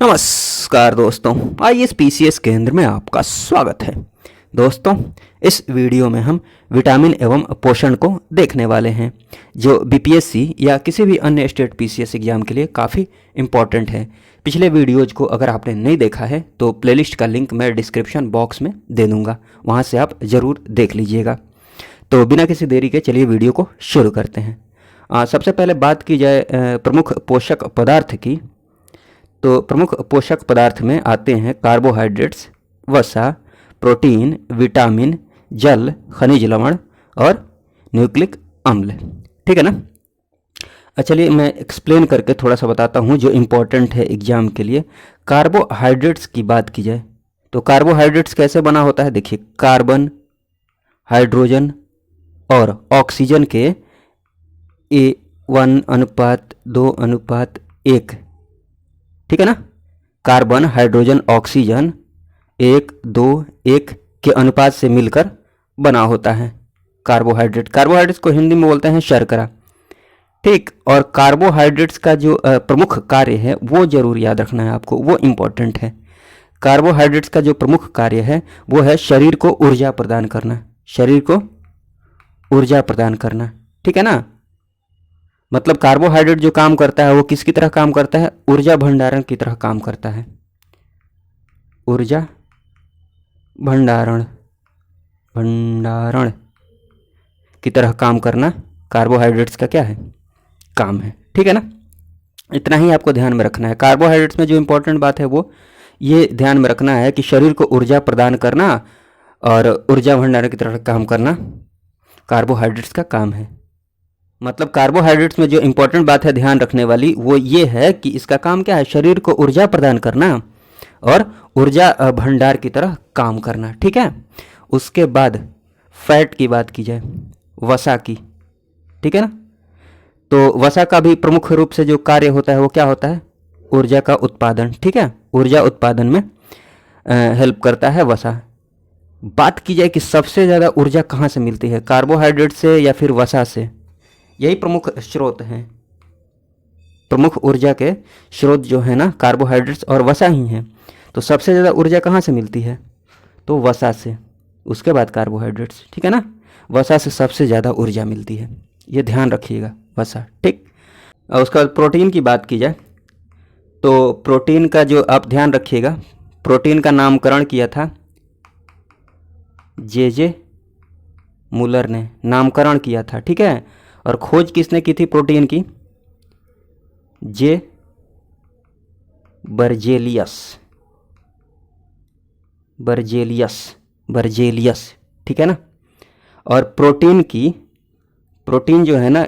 नमस्कार दोस्तों, IAS PCS केंद्र में आपका स्वागत है। दोस्तों, इस वीडियो में हम विटामिन एवं पोषण को देखने वाले हैं, जो बीपीएससी या किसी भी अन्य स्टेट पीसीएस एग्जाम के लिए काफ़ी इम्पॉर्टेंट है। पिछले वीडियोज को अगर आपने नहीं देखा है तो प्लेलिस्ट का लिंक मैं डिस्क्रिप्शन बॉक्स में दे दूँगा, वहाँ से आप ज़रूर देख लीजिएगा। तो बिना किसी देरी के चलिए वीडियो को शुरू करते हैं। सबसे पहले बात की जाए प्रमुख पोषक पदार्थ की, तो प्रमुख पोषक पदार्थ में आते हैं कार्बोहाइड्रेट्स, वसा, प्रोटीन, विटामिन, जल, खनिज लवण और न्यूक्लिक अम्ल। ठीक है ना। चलिए मैं एक्सप्लेन करके थोड़ा सा बताता हूँ जो इम्पोर्टेंट है एग्जाम के लिए। कार्बोहाइड्रेट्स की बात की जाए तो कार्बोहाइड्रेट्स कैसे बना होता है, देखिए कार्बन, हाइड्रोजन और ऑक्सीजन के 1:2:1। ठीक है ना। कार्बन, हाइड्रोजन, ऑक्सीजन 1:2:1 के अनुपात से मिलकर बना होता है कार्बोहाइड्रेट। कार्बोहाइड्रेट्स को हिंदी में बोलते हैं शर्करा। ठीक, और कार्बोहाइड्रेट्स का जो प्रमुख कार्य है वो जरूर याद रखना है आपको, वो इम्पोर्टेंट है। कार्बोहाइड्रेट्स का जो प्रमुख कार्य है वो है शरीर को ऊर्जा प्रदान करना, शरीर को ऊर्जा प्रदान करना। ठीक है ना। मतलब कार्बोहाइड्रेट जो काम करता है वो किसकी तरह काम करता है, ऊर्जा भंडारण की तरह काम करता है। ऊर्जा भंडारण की तरह काम करना कार्बोहाइड्रेट्स का क्या है, काम है। ठीक है ना। इतना ही आपको ध्यान में रखना है। कार्बोहाइड्रेट्स में जो इम्पोर्टेंट बात है वो ये ध्यान में रखना है कि शरीर को ऊर्जा प्रदान करना और ऊर्जा भंडारण की तरह काम करना कार्बोहाइड्रेट्स का काम है। मतलब कार्बोहाइड्रेट्स में जो इम्पोर्टेंट बात है ध्यान रखने वाली वो ये है कि इसका काम क्या है, शरीर को ऊर्जा प्रदान करना और ऊर्जा भंडार की तरह काम करना। ठीक है। उसके बाद फैट की बात की जाए, वसा की। ठीक है ना। तो वसा का भी प्रमुख रूप से जो कार्य होता है वो क्या होता है, ऊर्जा का उत्पादन। ठीक है, ऊर्जा उत्पादन में हेल्प करता है वसा। बात की जाए कि सबसे ज़्यादा ऊर्जा कहाँ से मिलती है, कार्बोहाइड्रेट से या फिर वसा से, यही प्रमुख स्रोत हैं। प्रमुख ऊर्जा के स्रोत जो है ना कार्बोहाइड्रेट्स और वसा ही हैं। तो सबसे ज़्यादा ऊर्जा कहाँ से मिलती है, तो वसा से, उसके बाद कार्बोहाइड्रेट्स। ठीक है ना। वसा से सबसे ज़्यादा ऊर्जा मिलती है, ये ध्यान रखिएगा, वसा। ठीक। और उसके बाद प्रोटीन की बात की जाए तो प्रोटीन का जो आप ध्यान रखिएगा, प्रोटीन का नामकरण किया था जे मूलर ने, नामकरण किया था। ठीक है। और खोज किसने की थी प्रोटीन की, जे बर्जेलियस। ठीक है ना। और प्रोटीन जो है ना,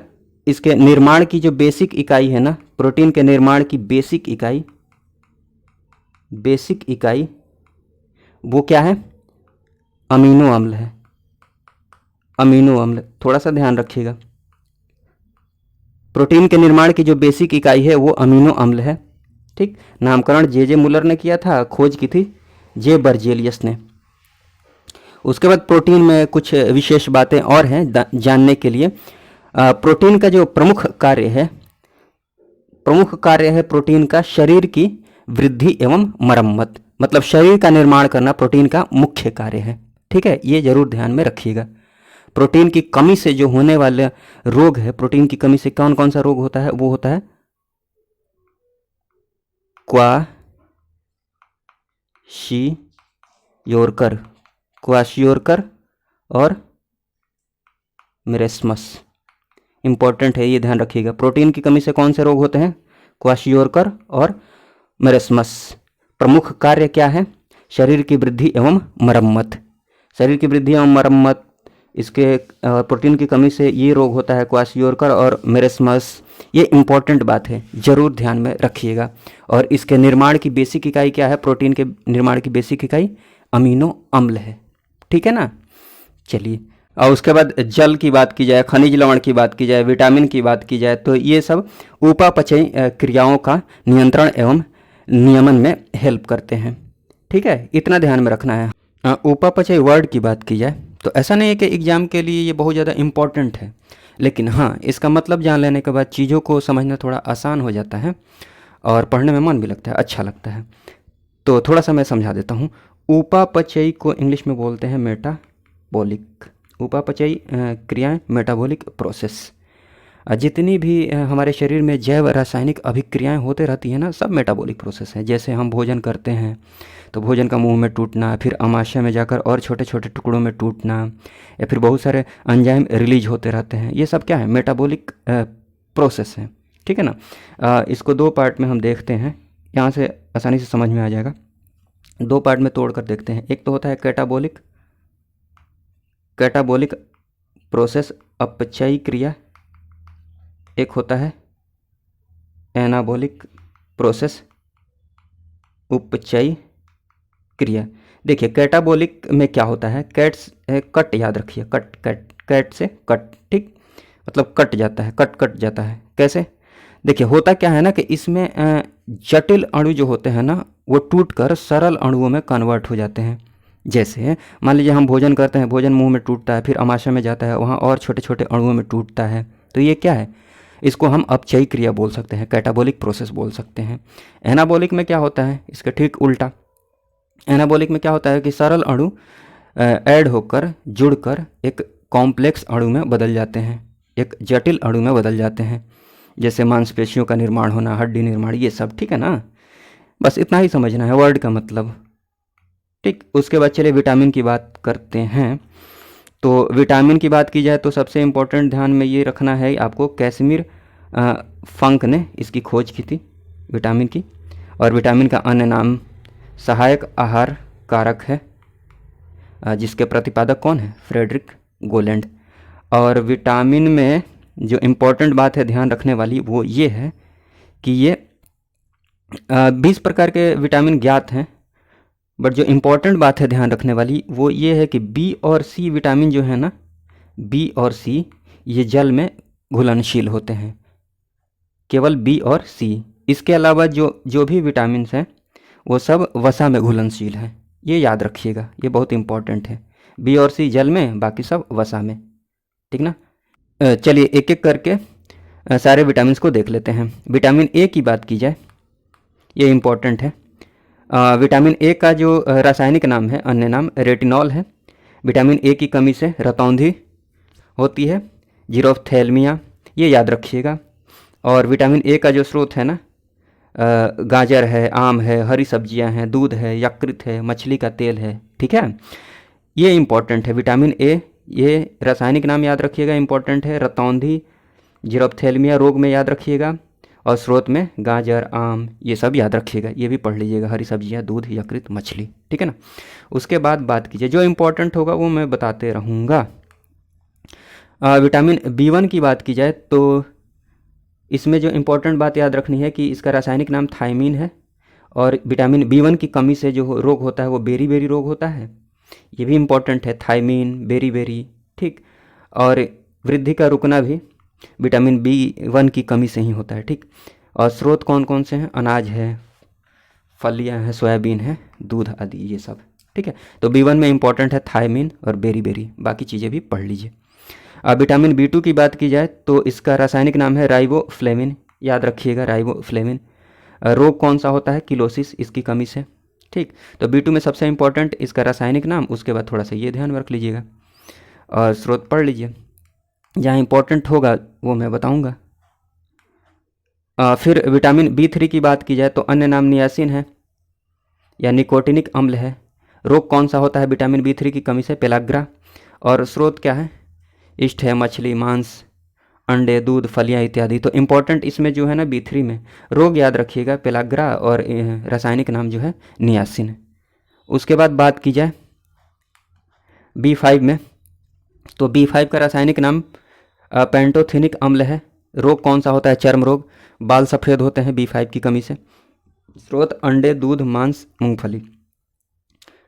इसके निर्माण की जो बेसिक इकाई है ना, प्रोटीन के निर्माण की बेसिक इकाई वो क्या है, अमीनो अम्ल है। अमीनो अम्ल, थोड़ा सा ध्यान रखिएगा। प्रोटीन के निर्माण की जो बेसिक इकाई है वो अमीनो अम्ल है। ठीक। नामकरण जे मूलर ने किया था, खोज की थी जे बर्जेलियस ने। उसके बाद प्रोटीन में कुछ विशेष बातें और हैं जानने के लिए। प्रोटीन का जो प्रमुख कार्य है प्रोटीन का शरीर की वृद्धि एवं मरम्मत, मतलब शरीर का निर्माण करना प्रोटीन का मुख्य कार्य है। ठीक है, ये जरूर ध्यान में रखिएगा। प्रोटीन की कमी से जो होने वाले रोग है, प्रोटीन की कमी से कौन कौन सा रोग होता है, वो होता है क्वाशियोरकर और मेरेस्मस। इंपॉर्टेंट है, ये ध्यान रखिएगा। प्रोटीन की कमी से कौन से रोग होते हैं, क्वाशियोरकर और मेरेस्मस। प्रमुख कार्य क्या है, शरीर की वृद्धि एवं मरम्मत। शरीर की वृद्धि एवं मरम्मत, इसके प्रोटीन की कमी से ये रोग होता है, क्वाशियोरकर और मेरेस्मस। ये इम्पॉर्टेंट बात है, जरूर ध्यान में रखिएगा। और इसके निर्माण की बेसिक इकाई क्या है, प्रोटीन के निर्माण की बेसिक इकाई अमीनो अम्ल है। ठीक है ना। चलिए, और उसके बाद जल की बात की जाए, खनिज लवण की बात की जाए, विटामिन की बात की जाए, तो ये सब उपापचयी क्रियाओं का नियंत्रण एवं नियमन में हेल्प करते हैं। ठीक है, इतना ध्यान में रखना है। उपापचय वर्ड की बात की जाए तो ऐसा नहीं है कि एग्ज़ाम के लिए ये बहुत ज़्यादा इम्पॉर्टेंट है, लेकिन हाँ, इसका मतलब जान लेने के बाद चीज़ों को समझना थोड़ा आसान हो जाता है। और पढ़ने में मन भी लगता है, अच्छा लगता है। तो थोड़ा सा मैं समझा देता हूँ। उपापचयी को इंग्लिश में बोलते हैं मेटाबॉलिक। उपापचयी क्रियाएं मेटाबॉलिक प्रोसेस। जितनी भी हमारे शरीर में जैव रासायनिक अभिक्रियाएं होते रहती हैं ना, सब मेटाबॉलिक प्रोसेस है। जैसे हम भोजन करते हैं तो भोजन का मुंह में टूटना, फिर अमाशय में जाकर और छोटे छोटे टुकड़ों में टूटना, या फिर बहुत सारे एंजाइम रिलीज होते रहते हैं, ये सब क्या है? मेटाबॉलिक प्रोसेस है, ठीक है ना। इसको दो पार्ट में हम देखते हैं, यहाँ से आसानी से समझ में आ जाएगा। दो पार्ट में तोड़ कर देखते हैं। एक तो होता है कैटाबॉलिक प्रोसेस, अपचयी क्रिया। एक होता है एनाबॉलिक प्रोसेस, उपचयी क्रिया। देखिए कैटाबॉलिक में क्या होता है? कट, याद रखिए, कैट से कट, ठीक, मतलब कट जाता है, कट जाता है। कैसे? देखिए होता क्या है ना कि इसमें जटिल अणु जो होते हैं ना, वो टूटकर सरल अणुओं में कन्वर्ट हो जाते हैं। जैसे मान लीजिए हम भोजन करते हैं, भोजन मुंह में टूटता है, फिर अमाशय में जाता है, वहाँ और छोटे छोटे अणुओं में टूटता है। तो ये क्या है? इसको हम अपचयी क्रिया बोल सकते हैं, कैटाबॉलिक प्रोसेस बोल सकते हैं। एनाबॉलिक में क्या होता है? इसका ठीक उल्टा। एनाबॉलिक में क्या होता है कि सरल अणु ऐड होकर, जुड़कर एक कॉम्प्लेक्स अणु में बदल जाते हैं, एक जटिल अणु में बदल जाते हैं। जैसे मांसपेशियों का निर्माण होना, हड्डी निर्माण, ये सब, ठीक है ना। बस इतना ही समझना है वर्ड का मतलब, ठीक। उसके बाद चलिए विटामिन की बात करते हैं। तो विटामिन की बात की जाए तो सबसे इम्पोर्टेंट ध्यान में ये रखना है आपको, कैसिमिर फंक ने इसकी खोज की थी विटामिन की। और विटामिन का अन्य नाम सहायक आहार कारक है, जिसके प्रतिपादक कौन है? फ्रेडरिक गोलेंड। और विटामिन में जो इम्पोर्टेंट बात है ध्यान रखने वाली, वो ये है कि ये 20 प्रकार के विटामिन ज्ञात हैं, बट जो इम्पोर्टेंट बात है ध्यान रखने वाली वो ये है कि बी और सी विटामिन जो है ना, बी और सी, ये जल में घुलनशील होते हैं, केवल बी और सी। इसके अलावा जो जो भी विटामिन हैं वो सब वसा में घुलनशील हैं, ये याद रखिएगा, ये बहुत इंपॉर्टेंट है। बी और सी जल में, बाकी सब वसा में, ठीक ना। चलिए एक एक करके सारे विटामिन को देख लेते हैं। विटामिन ए की बात की जाए, ये इम्पॉर्टेंट है। विटामिन ए का जो रासायनिक नाम है, अन्य नाम रेटिनॉल है। विटामिन ए की कमी से रतौंधी होती है, जीरोफ्थैल्मिया, ये याद रखिएगा। और विटामिन ए का जो स्रोत है ना, गाजर है, आम है, हरी सब्जियां हैं, दूध है, यकृत है, मछली का तेल है, ठीक है। ये इम्पॉर्टेंट है विटामिन ए, ये रासायनिक नाम याद रखिएगा, इम्पॉर्टेंट है। रतौंधी, जीरोफ्थैल्मिया रोग में याद रखिएगा, और स्रोत में गाजर, आम, ये सब याद रखिएगा, ये भी पढ़ लीजिएगा, हरी सब्जियां, दूध, यकृत, मछली, ठीक है ना। उसके बाद बात कीजिए, जो इम्पोर्टेंट होगा वो मैं बताते रहूँगा। विटामिन B1 की बात की जाए तो इसमें जो इम्पोर्टेंट बात याद रखनी है कि इसका रासायनिक नाम थायमीन है। और विटामिन B1 की कमी से जो रोग होता है वो बेरी बेरी रोग होता है, ये भी इम्पोर्टेंट है, थायमीन, बेरी बेरी, ठीक। और वृद्धि का रुकना भी विटामिन B1 की कमी से ही होता है, ठीक। और स्रोत कौन कौन से हैं? अनाज है, फलियां हैं, सोयाबीन है, दूध आदि, ये सब, ठीक है। तो B1 में इंपॉर्टेंट है थायमीन और बेरी बेरी, बाकी चीज़ें भी पढ़ लीजिए। अब विटामिन B2 की बात की जाए तो इसका रासायनिक नाम है राइबोफ्लेविन, याद रखिएगा, राइबोफ्लेविन। रोग कौन सा होता है? किलोसिस, इसकी कमी से, ठीक। तो B2 में सबसे इंपॉर्टेंट इसका रासायनिक नाम, उसके बाद थोड़ा सा ये ध्यान रख लीजिएगा और स्रोत पढ़ लीजिए, जहाँ इंपॉर्टेंट होगा वो मैं बताऊंगा। फिर विटामिन B3 की बात की जाए तो अन्य नाम नियासिन है या निकोटिनिक अम्ल है। रोग कौन सा होता है विटामिन B3 की कमी से? पेलाग्रा। और स्रोत क्या है? इष्ट है, मछली, मांस, अंडे, दूध, फलियां इत्यादि। तो इम्पॉर्टेंट इसमें जो है ना B3 में रोग याद रखिएगा, पेलाग्रा, और रासायनिक नाम जो है नियासिन। उसके बाद बात की जाए B5 में, तो B5 का रासायनिक नाम पेंटोथेनिक अम्ल है। रोग कौन सा होता है? चर्म रोग, बाल सफ़ेद होते हैं B5 की कमी से। स्रोत अंडे, दूध, मांस, मूंगफली,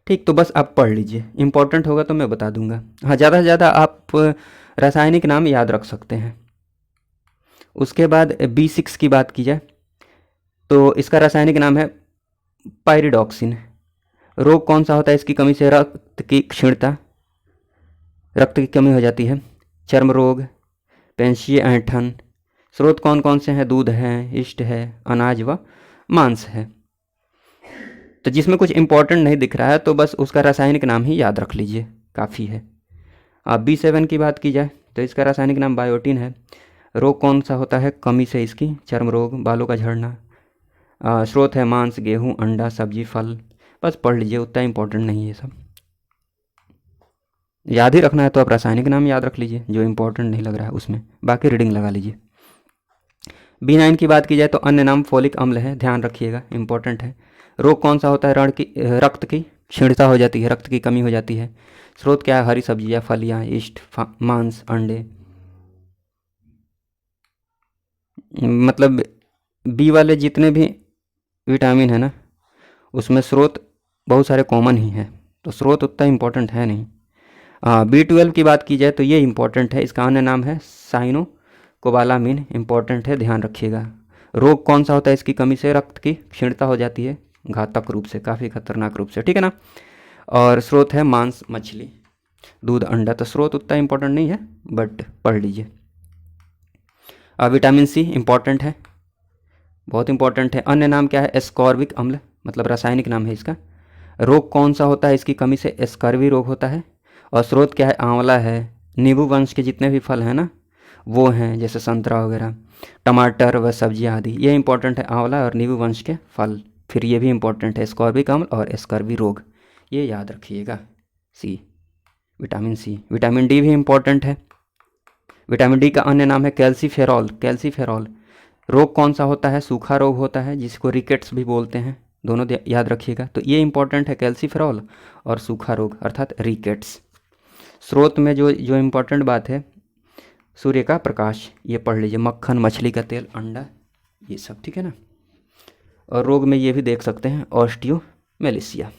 ठीक। तो बस आप पढ़ लीजिए, इंपॉर्टेंट होगा तो मैं बता दूंगा। हाँ, ज़्यादा से ज़्यादा आप रासायनिक नाम याद रख सकते हैं। उसके बाद B6 की बात की जाए तो इसका रासायनिक नाम है पायरिडॉक्सिन। रोग कौन सा होता है इसकी कमी से? रक्त की क्षीणता, रक्त की कमी हो जाती है, चर्म रोग, पेंशिया ऐंठन। स्रोत कौन कौन से हैं? दूध है, इष्ट है, अनाज व मांस है। तो जिसमें कुछ इंपॉर्टेंट नहीं दिख रहा है तो बस उसका रासायनिक नाम ही याद रख लीजिए, काफ़ी है। अब B7 की बात की जाए तो इसका रासायनिक नाम बायोटीन है। रोग कौन सा होता है कमी से इसकी? चर्म रोग, बालों का झड़ना। स्रोत है मांस, गेहूं, अंडा, सब्जी, फल। बस पढ़ लीजिए, उतना इंपॉर्टेंट नहीं है ये सब। याद ही रखना है तो आप रासायनिक नाम याद रख लीजिए, जो इंपॉर्टेंट नहीं लग रहा है उसमें, बाकी रीडिंग लगा लीजिए। B9 की बात की जाए तो अन्य नाम फोलिक अम्ल है, ध्यान रखिएगा, इंपॉर्टेंट है। रोग कौन सा होता है? रक्त की क्षीणता हो जाती है, रक्त की कमी हो जाती है। स्रोत क्या है? हरी सब्जियाँ, फलियाँ, ईस्ट, मांस, अंडे। मतलब बी वाले जितने भी विटामिन है ना, उसमें स्रोत बहुत सारे कॉमन ही हैं, तो स्रोत उतना इम्पोर्टेंट है नहीं। B12 की बात की जाए तो ये इम्पोर्टेंट है, इसका अन्य नाम है साइनो कोबालामिन, इम्पोर्टेंट है, ध्यान रखिएगा। रोग कौन सा होता है इसकी कमी से? रक्त की क्षीणता हो जाती है, घातक रूप से, काफ़ी खतरनाक रूप से, ठीक है ना। और स्रोत है मांस, मछली, दूध, अंडा। तो स्रोत उतना इम्पोर्टेंट नहीं है, बट पढ़ लीजिए। विटामिन सी इम्पॉर्टेंट है, बहुत इंपॉर्टेंट है। अन्य नाम क्या है? एस्कॉर्बिक अम्ल, मतलब रासायनिक नाम है इसका। रोग कौन सा होता है इसकी कमी से? एस्कर्वी रोग होता है। और स्रोत क्या है? आंवला है। नींबू वंश के जितने भी फल हैं ना वो हैं, जैसे संतरा वगैरह, टमाटर व सब्जियां आदि, ये इंपॉर्टेंट है, आंवला और नींबू वंश के फल। फिर ये भी इंपॉर्टेंट है, एस्कॉर्बिक अम्ल और एस्कर्वी रोग, ये याद रखिएगा। सी, विटामिन सी। विटामिन डी भी इंपॉर्टेंट है। विटामिन डी का अन्य नाम है कैल्सीफेरॉल, कैल्सीफेरॉल। रोग कौन सा होता है? सूखा रोग होता है, जिसको रिकेट्स भी बोलते हैं, दोनों याद रखिएगा। तो ये इंपॉर्टेंट है, कैल्सीफेरॉल और सूखा रोग अर्थात रिकेट्स। स्रोत में जो जो इम्पोर्टेंट बात है, सूर्य का प्रकाश, ये पढ़ लीजिए। मक्खन, मछली का तेल, अंडा, ये सब, ठीक है ना। और रोग में ये भी देख सकते हैं, ऑस्टियोमेलेसिया।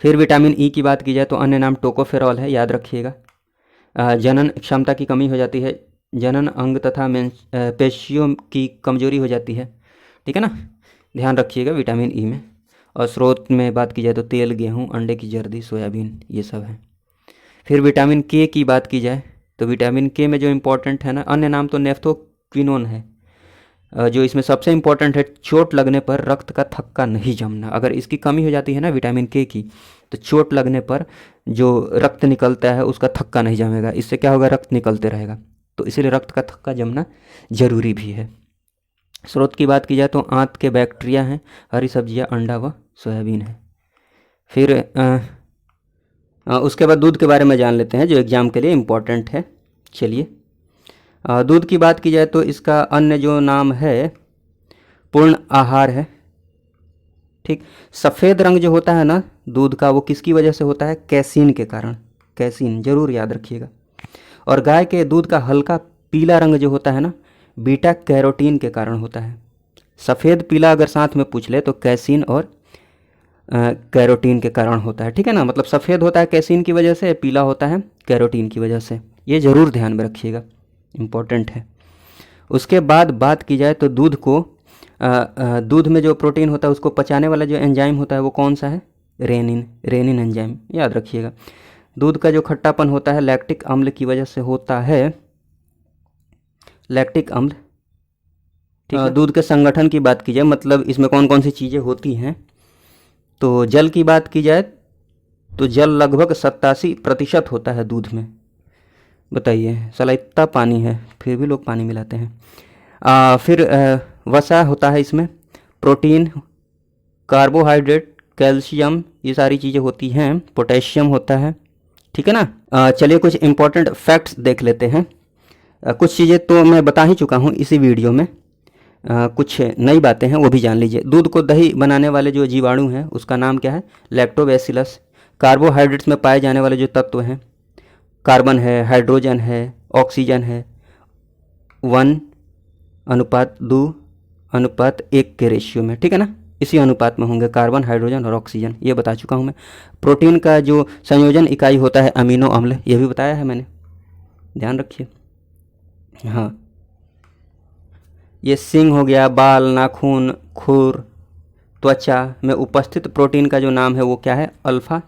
फिर विटामिन ई की बात की जाए तो अन्य नाम टोकोफेरॉल है, याद रखिएगा। जनन क्षमता की कमी हो जाती है, जनन अंग तथा पेशियों की कमजोरी हो जाती है, ठीक है ना, ध्यान रखिएगा विटामिन ई में। और स्रोत में बात की जाए तो तेल, गेहूं, अंडे की जर्दी, सोयाबीन, ये सब है। फिर विटामिन के की बात की जाए तो विटामिन के में जो इम्पोर्टेंट है ना, अन्य नाम तो नेफ्थोक्विनोन है। जो इसमें सबसे इम्पोर्टेंट है, चोट लगने पर रक्त का थक्का नहीं जमना। अगर इसकी कमी हो जाती है ना विटामिन के की, तो चोट लगने पर जो रक्त निकलता है उसका थक्का नहीं जमेगा, इससे क्या होगा? रक्त निकलते रहेगा, तो इसीलिए रक्त का थक्का जमना जरूरी भी है। स्रोत की बात की जाए तो आंत के बैक्टीरिया हैं, हरी सब्जियां, अंडा व सोयाबीन है। फिर उसके बाद दूध के बारे में जान लेते हैं, जो एग्जाम के लिए इम्पोर्टेंट है। चलिए, दूध की बात की जाए तो इसका अन्य जो नाम है पूर्ण आहार है, ठीक। सफ़ेद रंग जो होता है ना दूध का, वो किसकी वजह से होता है? कैसीन के कारण, कैसीन जरूर याद रखिएगा। और गाय के दूध का हल्का पीला रंग जो होता है ना, बीटा कैरोटीन के कारण होता है। सफ़ेद पीला अगर साथ में पूछ ले तो कैसीन और कैरोटीन के कारण होता है, ठीक है ना। मतलब सफ़ेद होता है कैसीन की वजह से, पीला होता है कैरोटीन की वजह से, ये ज़रूर ध्यान में रखिएगा, इम्पोर्टेंट है। उसके बाद बात की जाए तो दूध को दूध में जो प्रोटीन होता है उसको पचाने वाला जो एंजाइम होता है वो कौन सा है? रेनिन, रेनिन एंजाइम, याद रखिएगा। दूध का जो खट्टापन होता है लैक्टिक अम्ल की वजह से होता है, लैक्टिक अम्ल, ठीक है। दूध के संगठन की बात की जाए, मतलब इसमें कौन कौन सी चीज़ें होती हैं, तो जल की बात की जाए तो जल लगभग 87% होता है दूध में। बताइए, साला इतना पानी है फिर भी लोग पानी मिलाते हैं। फिर वसा होता है इसमें, प्रोटीन, कार्बोहाइड्रेट, कैल्शियम, ये सारी चीज़ें होती हैं, पोटेशियम होता है, ठीक है ना। चलिए कुछ इंपॉर्टेंट फैक्ट्स देख लेते हैं। कुछ चीज़ें तो मैं बता ही चुका हूँ इसी वीडियो में, कुछ नई बातें हैं वो भी जान लीजिए। दूध को दही बनाने वाले जो जीवाणु हैं उसका नाम क्या है? लैक्टोबैसिलस। कार्बोहाइड्रेट्स में पाए जाने वाले जो तत्व हैं, कार्बन है, हाइड्रोजन है, ऑक्सीजन है, 1:2:1 के रेशियो में, ठीक है ना, इसी अनुपात में होंगे कार्बन, हाइड्रोजन और ऑक्सीजन, ये बता चुका हूँ मैं। प्रोटीन का जो संयोजन इकाई होता है अमीनो अम्ल, ये भी बताया है मैंने, ध्यान रखिए। हाँ, ये सिंग हो गया, बाल, नाखून, खुर, त्वचा में उपस्थित प्रोटीन का जो नाम है वो क्या है? अल्फा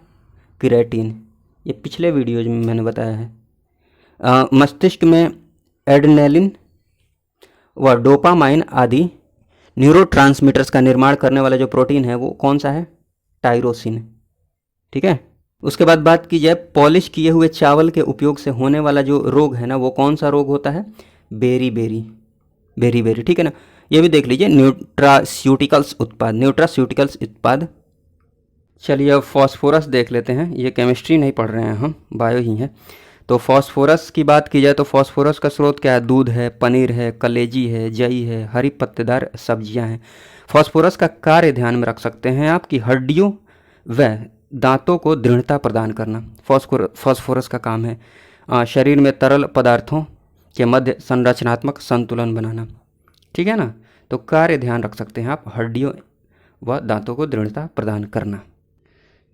क्रिएटिन, ये पिछले वीडियोज में मैंने बताया है। मस्तिष्क में एड्रेनलिन व डोपामाइन आदि न्यूरोट्रांसमीटर्स का निर्माण करने वाला जो प्रोटीन है वो कौन सा है? टायरोसिन। ठीक है। उसके बाद बात की जाए पॉलिश किए हुए चावल के उपयोग से होने वाला जो रोग है ना, वो कौन सा रोग होता है? Beriberi. ठीक है ना। ये भी देख लीजिए, न्यूट्रास्यूटिकल्स उत्पाद। चलिए अब फॉस्फोरस देख लेते हैं। ये केमिस्ट्री नहीं पढ़ रहे हैं हम, बायो ही है। तो फॉस्फोरस की बात की जाए तो फॉस्फोरस का स्रोत क्या है? दूध है, पनीर है, कलेजी है, जई है, हरी पत्तेदार सब्जियां हैं। फॉस्फोरस का कार्य ध्यान में रख सकते हैं आप कि हड्डियों व दांतों को दृढ़ता प्रदान करना फॉस्फोरस का काम है। शरीर में तरल पदार्थों के मध्य संरचनात्मक संतुलन बनाना। ठीक है ना। तो कार्य ध्यान रख सकते हैं आप, हड्डियों व दांतों को दृढ़ता प्रदान करना।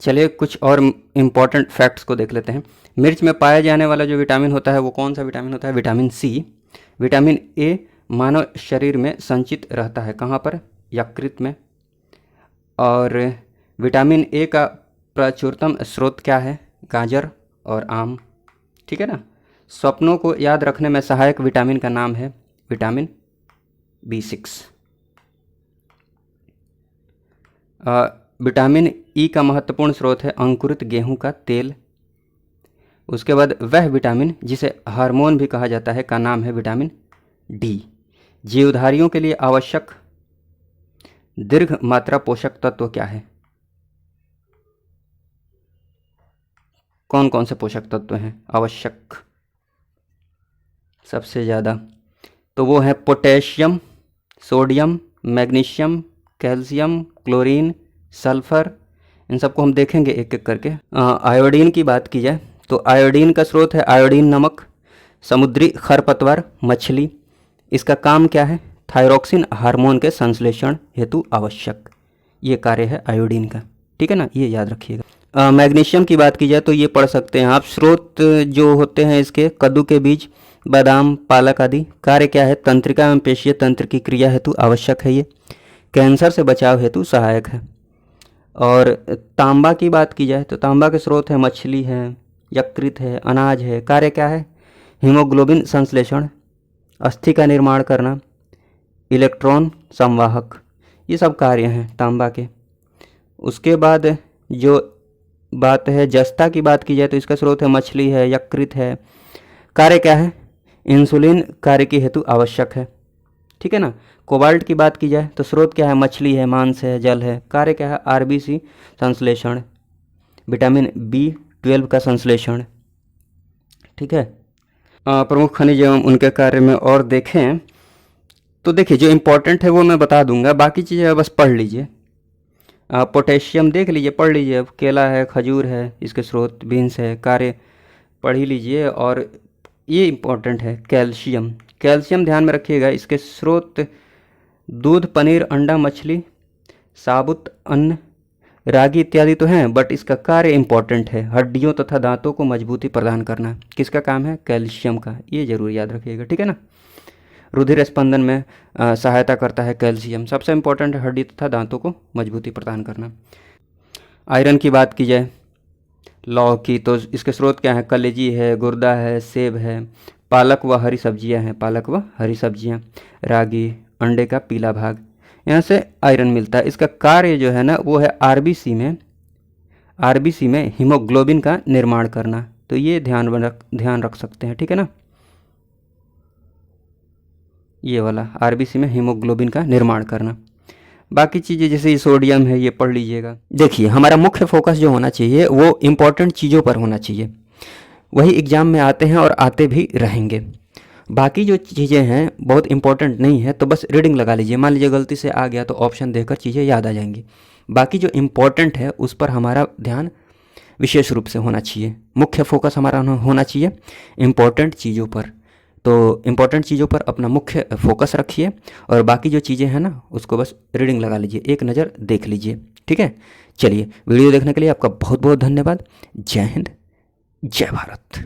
चलिए कुछ और इम्पॉर्टेंट फैक्ट्स को देख लेते हैं। मिर्च में पाया जाने वाला जो विटामिन होता है वो कौन सा विटामिन होता है? Vitamin C. विटामिन ए मानव शरीर में संचित रहता है, कहाँ पर? यकृत में। और विटामिन ए का प्रचुरतम स्रोत क्या है? गाजर और आम। ठीक है ना। स्वप्नों को याद रखने में सहायक विटामिन का नाम है विटामिन B6। विटामिन ई का महत्वपूर्ण स्रोत है अंकुरित गेहूं का तेल। उसके बाद वह विटामिन जिसे हार्मोन भी कहा जाता है का नाम है विटामिन डी। जीवधारियों के लिए आवश्यक दीर्घ मात्रा पोषक तत्व क्या है? कौन कौन से पोषक तत्व हैं आवश्यक सबसे ज़्यादा? तो वो है potassium, sodium, magnesium, calcium, chlorine, sulphur. इन सबको हम देखेंगे एक एक करके। आयोडीन की बात की जाए तो आयोडीन का स्रोत है आयोडीन नमक, समुद्री खरपतवार, मछली। इसका काम क्या है? थायरॉक्सिन हार्मोन के संश्लेषण हेतु आवश्यक ये कार्य है आयोडीन का। ठीक है ना, ये याद रखिएगा। मैग्नीशियम की बात की जाए तो ये पढ़ सकते हैं आप। स्रोत जो होते हैं इसके कद्दू के बीज, बादाम, पालक आदि। कार्य क्या है? तंत्रिका एवं पेशीय तंत्र की क्रिया हेतु आवश्यक है ये। कैंसर से बचाव हेतु सहायक है। और तांबा की बात की जाए तो तांबा के स्रोत है मछली है, यकृत है, अनाज है। कार्य क्या है? हीमोग्लोबिन संश्लेषण, अस्थि का निर्माण करना, इलेक्ट्रॉन संवाहक, ये सब कार्य हैं तांबा के। उसके बाद जो बात है जस्ता की बात की जाए तो इसका स्रोत है मछली है, यकृत है। कार्य क्या है? इंसुलिन कार्य के हेतु आवश्यक है। ठीक है ना। कोबाल्ट की बात की जाए तो स्रोत क्या है? मछली है, मांस है, जल है। कार्य क्या है? आरबीसी संश्लेषण, विटामिन B12 का संश्लेषण। ठीक है। प्रमुख खनिज एवं उनके कार्य में और देखें तो देखिए जो इम्पोर्टेंट है वो मैं बता दूंगा, बाकी चीज़ें बस पढ़ लीजिए। पोटेशियम देख लीजिए, पढ़ लीजिए। अब केला है, खजूर है, इसके स्रोत बीन्स है, कार्य पढ़ ही लीजिए। और ये इम्पोर्टेंट है कैल्शियम। कैल्शियम ध्यान में रखिएगा, इसके स्रोत दूध, पनीर, अंडा, मछली, साबुत अन्न, रागी इत्यादि तो हैं, बट इसका कार्य इम्पोर्टेंट है, हड्डियों तथा दांतों को मजबूती प्रदान करना। किसका काम है? कैल्शियम का। ये जरूर याद रखिएगा। ठीक है ना। रुधिर स्पंदन में सहायता करता है कैल्शियम। सबसे इम्पोर्टेंट है हड्डी तथा दांतों को मजबूती प्रदान करना। आयरन की बात की जाए लौह की तो इसके स्रोत क्या है? कलेजी है, गुर्दा है, सेब है, पालक व हरी सब्जियां हैं, पालक व हरी सब्जियां, रागी, अंडे का पीला भाग, यहाँ से आयरन मिलता है। इसका कार्य जो है ना वो है आरबीसी में हीमोग्लोबिन का निर्माण करना। तो ये ध्यान रख सकते हैं। ठीक है ना। ये वाला आरबीसी में हीमोग्लोबिन का निर्माण करना। बाकी चीज़ें जैसे सोडियम है ये पढ़ लीजिएगा। देखिए हमारा मुख्य फोकस जो होना चाहिए वो इम्पोर्टेंट चीज़ों पर होना चाहिए, वही एग्ज़ाम में आते हैं और आते भी रहेंगे। बाकी जो चीज़ें हैं बहुत इंपॉर्टेंट नहीं है तो बस रीडिंग लगा लीजिए। मान लीजिए गलती से आ गया तो ऑप्शन देकर चीज़ें याद आ जाएंगी। बाकी जो इम्पोर्टेंट है उस पर हमारा ध्यान विशेष रूप से होना चाहिए। मुख्य फोकस हमारा होना चाहिए इम्पोर्टेंट चीज़ों पर। तो इम्पोर्टेंट चीज़ों पर अपना मुख्य फोकस रखिए और बाकी जो चीज़ें हैं ना उसको बस रीडिंग लगा लीजिए, एक नज़र देख लीजिए। ठीक है। चलिए वीडियो देखने के लिए आपका बहुत बहुत धन्यवाद। जय हिंद, जय भारत।